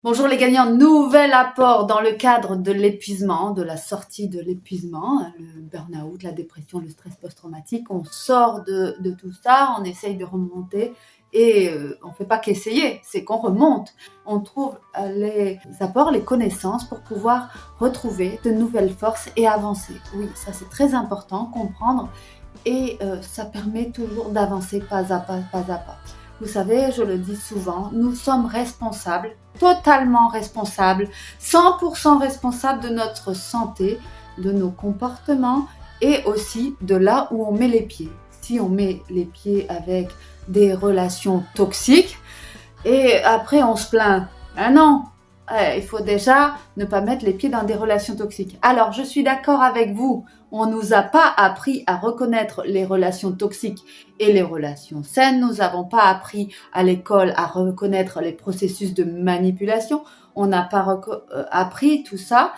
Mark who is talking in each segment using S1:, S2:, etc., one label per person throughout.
S1: Bonjour les gagnants, nouvel apport dans le cadre de l'épuisement, de la sortie de l'épuisement, le burn-out, la dépression, le stress post-traumatique. On sort de tout ça, on essaye de remonter et on ne fait pas qu'essayer, c'est qu'on remonte. On trouve les apports, les connaissances pour pouvoir retrouver de nouvelles forces et avancer. Oui, ça c'est très important, comprendre et ça permet toujours d'avancer pas à pas, pas à pas. Vous savez, je le dis souvent, nous sommes responsables, totalement responsables, 100% responsables de notre santé, de nos comportements et aussi de là où on met les pieds. Si on met les pieds avec des relations toxiques et après on se plaint, ah non, il faut déjà ne pas mettre les pieds dans des relations toxiques. Alors, je suis d'accord avec vous. On nous a pas appris à reconnaître les relations toxiques et les relations saines. Nous n'avons pas appris à l'école à reconnaître les processus de manipulation. On n'a pas appris tout ça.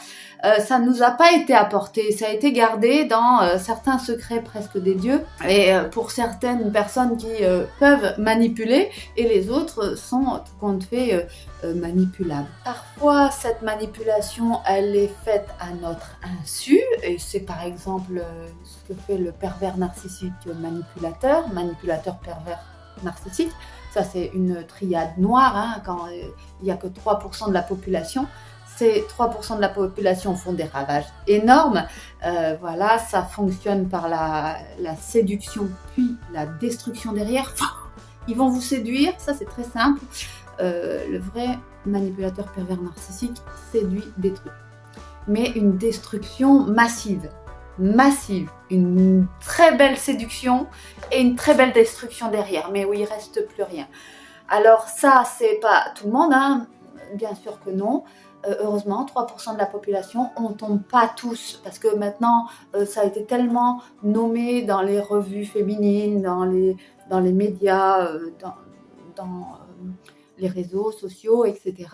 S1: Ça ne nous a pas été apporté. Ça a été gardé dans certains secrets presque des dieux. Et pour certaines personnes qui peuvent manipuler et les autres sont tout compte fait manipulables. Parfois, cette manipulation, elle est faite à notre insu, et c'est par exemple ce que fait le pervers narcissique manipulateur pervers narcissique. Ça, c'est une triade noire, hein, quand il n'y a que 3% de la population. Ces 3% de la population font des ravages énormes. Voilà, ça fonctionne par la séduction, puis la destruction derrière. Ils vont vous séduire, ça c'est très simple. Le vrai manipulateur pervers narcissique séduit, détruit. Mais une destruction massive, une très belle séduction et une très belle destruction derrière, mais où il reste plus rien. Alors ça, c'est pas tout le monde, hein, bien sûr que non. Heureusement, 3% de la population, on ne tombe pas tous, parce que maintenant, ça a été tellement nommé dans les revues féminines, dans les médias, dans les réseaux sociaux, etc.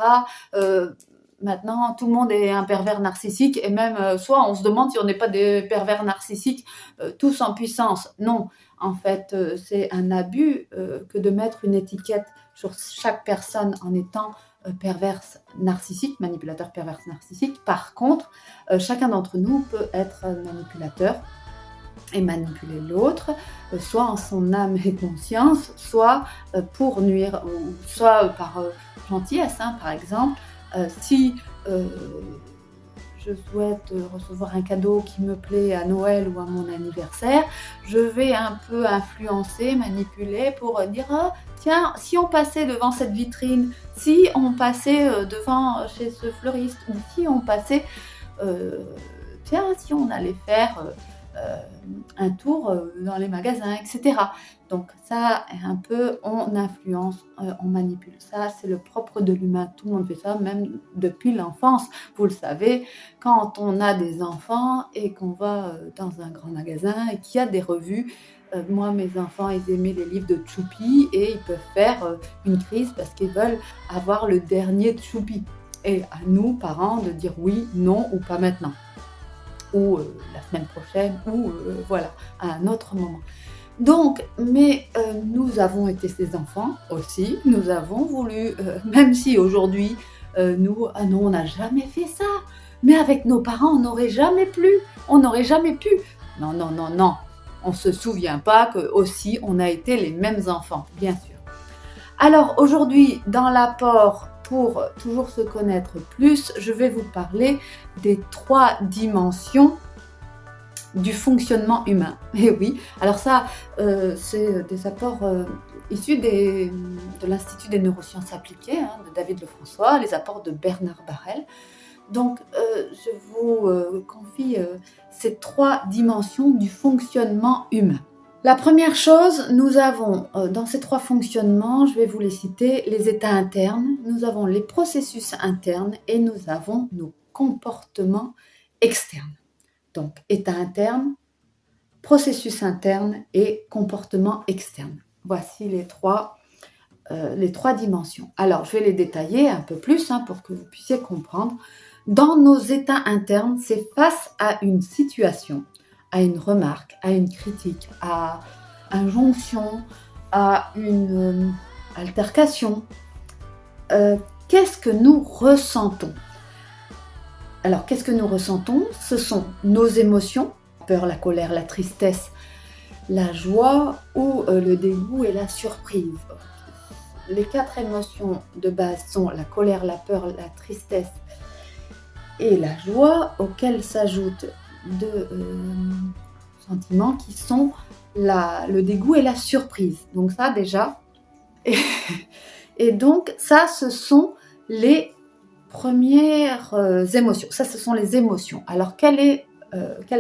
S1: Maintenant, tout le monde est un pervers narcissique, et même soit on se demande si on n'est pas des pervers narcissiques tous en puissance. Non, en fait, c'est un abus que de mettre une étiquette sur chaque personne en étant perverse narcissique, manipulateur perverse narcissique. Par contre, chacun d'entre nous peut être manipulateur et manipuler l'autre, soit en son âme et conscience, soit pour nuire, ou soit par gentillesse, hein, par exemple. Si je souhaite recevoir un cadeau qui me plaît à Noël ou à mon anniversaire, je vais un peu influencer, manipuler pour dire oh, tiens, si on passait devant cette vitrine, si on passait devant chez ce fleuriste, ou si on passait, tiens, si on allait faire un tour dans les magasins, etc. Donc ça, un peu, on influence, on manipule. Ça, c'est le propre de l'humain. Tout le monde fait ça, même depuis l'enfance. Vous le savez, quand on a des enfants et qu'on va dans un grand magasin et qu'il y a des revues, moi, mes enfants, ils aimaient les livres de Choupi et ils peuvent faire une crise parce qu'ils veulent avoir le dernier Choupi. Et à nous, parents, de dire oui, non ou pas maintenant. Ou la semaine prochaine, ou voilà, à un autre moment. Donc, mais nous avons été ces enfants aussi, nous avons voulu, même si aujourd'hui, nous, ah non, on n'a jamais fait ça, mais avec nos parents, on n'aurait jamais pu. Non, non, non, non, on ne se souvient pas que aussi on a été les mêmes enfants, bien sûr. Alors aujourd'hui, dans l'apport pour toujours se connaître plus, je vais vous parler des 3 dimensions du fonctionnement humain. Et oui, alors ça, c'est des apports issus de l'Institut des neurosciences appliquées, hein, de David Lefrançois, les apports de Bernard Barrel. Donc, je vous confie ces 3 dimensions du fonctionnement humain. La première chose, nous avons dans ces 3 fonctionnements, je vais vous les citer, les états internes, nous avons les processus internes et nous avons nos comportements externes. Donc, état interne, processus interne et comportement externe. Voici les trois dimensions. Alors, je vais les détailler un peu plus pour que vous puissiez comprendre. Dans nos états internes, c'est face à une situation, à une remarque, à une critique, à injonction, à une altercation, qu'est-ce que nous ressentons? Alors, qu'est-ce que nous ressentons? Ce sont nos émotions, la peur, la colère, la tristesse, la joie ou le dégoût et la surprise. Les 4 émotions de base sont la colère, la peur, la tristesse et la joie, auxquelles s'ajoutent 2 sentiments qui sont le dégoût et la surprise. Donc ça déjà. Et donc ça, ce sont les premières émotions. Ça, ce sont les émotions. Alors, quelles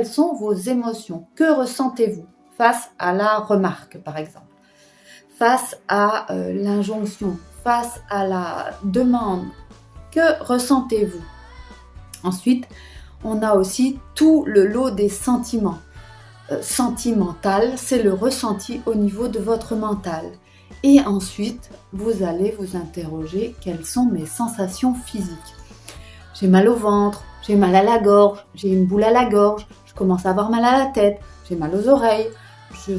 S1: sont vos émotions? Que ressentez-vous face à la remarque, par exemple? Face à l'injonction, face à la demande? Que ressentez-vous? Ensuite, on a aussi tout le lot des sentiments. Sentimental, c'est le ressenti au niveau de votre mental. Et ensuite, vous allez vous interroger, quelles sont mes sensations physiques? J'ai mal au ventre, j'ai mal à la gorge, j'ai une boule à la gorge, je commence à avoir mal à la tête, j'ai mal aux oreilles, j'ai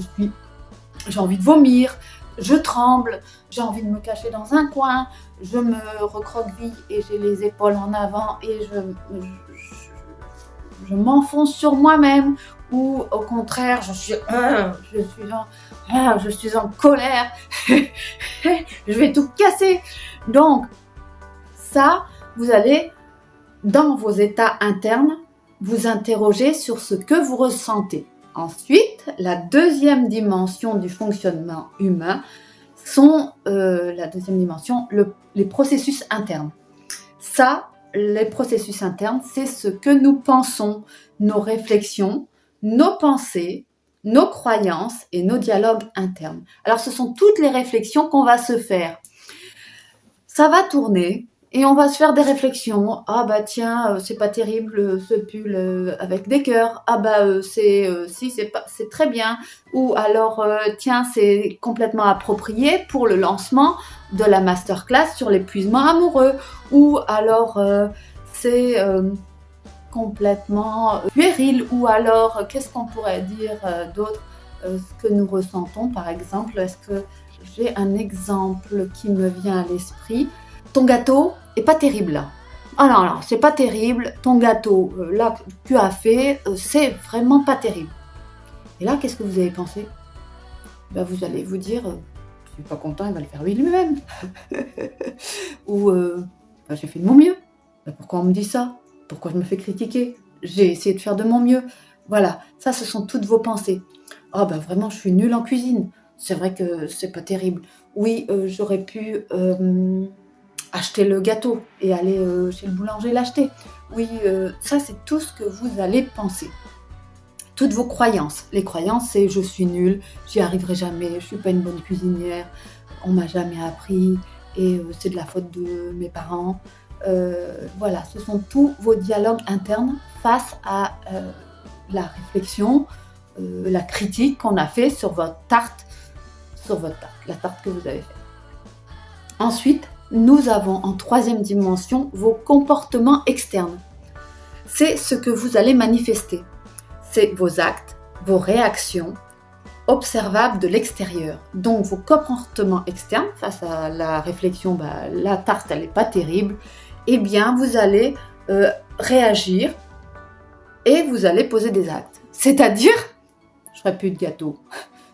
S1: envie de vomir, je tremble, j'ai envie de me cacher dans un coin, je me recroqueville et j'ai les épaules en avant et je m'enfonce sur moi-même, ou au contraire, je suis en colère, je vais tout casser. Donc, ça, vous allez, dans vos états internes, vous interroger sur ce que vous ressentez. Ensuite, la deuxième dimension du fonctionnement humain sont les processus internes. Ça, les processus internes, c'est ce que nous pensons, nos réflexions, nos pensées, nos croyances et nos dialogues internes. Alors, ce sont toutes les réflexions qu'on va se faire. Ça va tourner et on va se faire des réflexions. Ah bah tiens, c'est pas terrible ce pull avec des cœurs. Ah bah c'est très bien. Ou alors tiens, c'est complètement approprié pour le lancement de la masterclass sur l'épuisement amoureux. Ou alors c'est complètement puéril. Ou alors qu'est-ce qu'on pourrait dire d'autre, ce que nous ressentons par exemple. Est-ce que j'ai un exemple qui me vient à l'esprit? Ton gâteau est pas terrible là. Ah non, c'est pas terrible. Ton gâteau là que tu as fait, c'est vraiment pas terrible. Et là, qu'est-ce que vous avez pensé? Ben, vous allez vous dire, je suis pas content, il va le faire lui-même. Ou ben, j'ai fait de mon mieux. Ben, pourquoi on me dit ça? Pourquoi je me fais critiquer? J'ai essayé de faire de mon mieux. Voilà, ça, ce sont toutes vos pensées. Ah ben vraiment, je suis nulle en cuisine. C'est vrai que c'est pas terrible. Oui, j'aurais pu acheter le gâteau et aller chez le boulanger l'acheter. Oui, ça c'est tout ce que vous allez penser. Toutes vos croyances. Les croyances, c'est je suis nulle, j'y arriverai jamais, je suis pas une bonne cuisinière, on m'a jamais appris et c'est de la faute de mes parents. Voilà, ce sont tous vos dialogues internes face à la réflexion, la critique qu'on a fait sur votre tarte, la tarte que vous avez faite. Ensuite, nous avons en troisième dimension vos comportements externes. C'est ce que vous allez manifester. C'est vos actes, vos réactions observables de l'extérieur. Donc vos comportements externes face à la réflexion, la tarte elle n'est pas terrible, eh bien vous allez réagir et vous allez poser des actes. C'est-à-dire, je ferai plus de gâteau.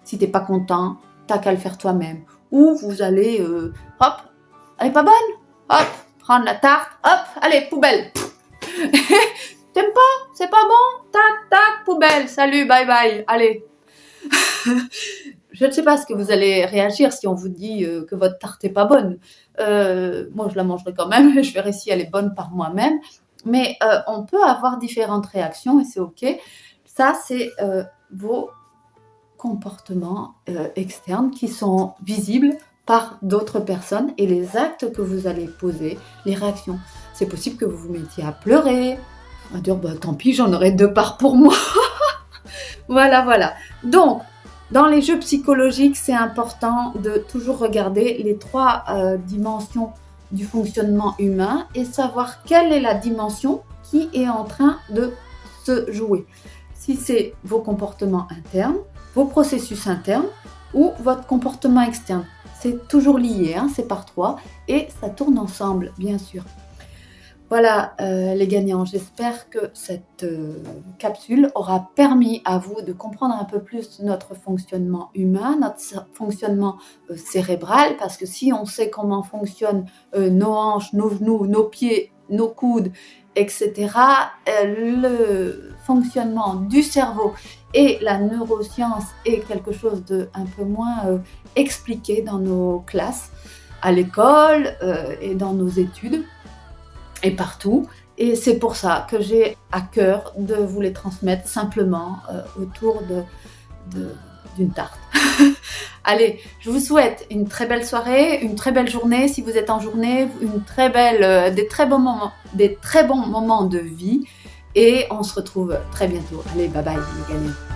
S1: Si t'es pas content, t'as qu'à le faire toi-même. Ou vous allez, hop, elle est pas bonne, hop, prendre la tarte, hop, allez, poubelle. T'aimes pas? C'est pas bon? Tac, tac, poubelle, salut, bye bye, allez. Je ne sais pas ce que vous allez réagir si on vous dit que votre tarte est pas bonne. Moi, je la mangerai quand même, je verrai si elle est bonne par moi-même. Mais on peut avoir différentes réactions et c'est ok. Ça, c'est vos comportements externes qui sont visibles par d'autres personnes et les actes que vous allez poser, les réactions. C'est possible que vous vous mettiez à pleurer, à dire tant pis, j'en aurai 2 parts pour moi. Voilà. Donc, dans les jeux psychologiques, c'est important de toujours regarder les 3 dimensions du fonctionnement humain et savoir quelle est la dimension qui est en train de se jouer. Si c'est vos comportements internes, vos processus internes ou votre comportement externe. c'est toujours lié, hein, c'est par 3 et ça tourne ensemble, bien sûr. Voilà, les gagnants, j'espère que cette capsule aura permis à vous de comprendre un peu plus notre fonctionnement humain, notre fonctionnement cérébral, parce que si on sait comment fonctionnent nos hanches, nos genoux, nos pieds, nos coudes, etc., le fonctionnement du cerveau et la neuroscience est quelque chose de un peu moins expliqué dans nos classes, à l'école et dans nos études et partout. Et c'est pour ça que j'ai à cœur de vous les transmettre simplement autour d'une tarte. Allez, je vous souhaite une très belle soirée, une très belle journée si vous êtes en journée, des très bons moments de vie. Et on se retrouve très bientôt. Allez, bye bye les gagnants.